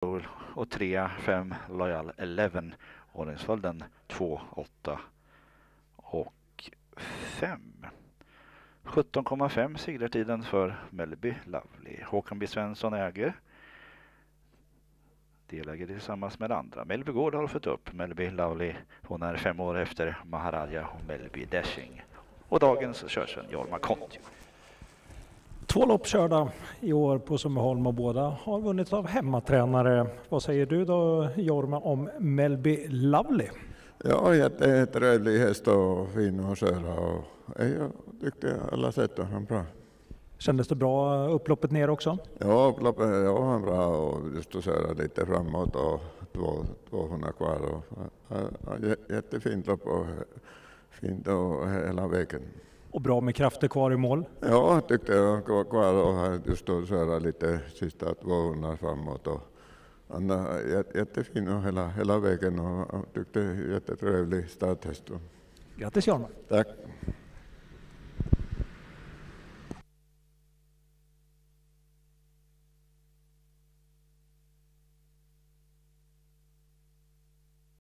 och 3-5 Loyal 11. Ordningsföljden 2, 8 och 5. 17,5 segertiden för Mellby Lovely. Håkan B. Svensson äger. Deläger tillsammans med andra. Mellby Gård har fått upp Mellby Lovely. Hon är 5 år efter Maharaja och Mellby Dashing. Och dagens körsön Jorma Kontio. 2 lopp körda i år på Sundbyholm och båda har vunnit av hemmatränare. Vad säger du då, Jorma, om Mellby Lovely? Ja, jättetrevlig häst och fin att köra och jag tyckte alla sätt var han bra. Kändes det bra upploppet ner också? Ja, upploppet var bra och just att köra lite framåt och 200 kvar. Och, jättefint lopp och fint och hela vägen. Och bra med krafter kvar i mål? Ja, jag tyckte jag var kvar och just att köra lite sista 200 framåt. Och han är jättefin och hela vägen och tyckte jättetrevlig starthäst. Grattis Jorma! Tack!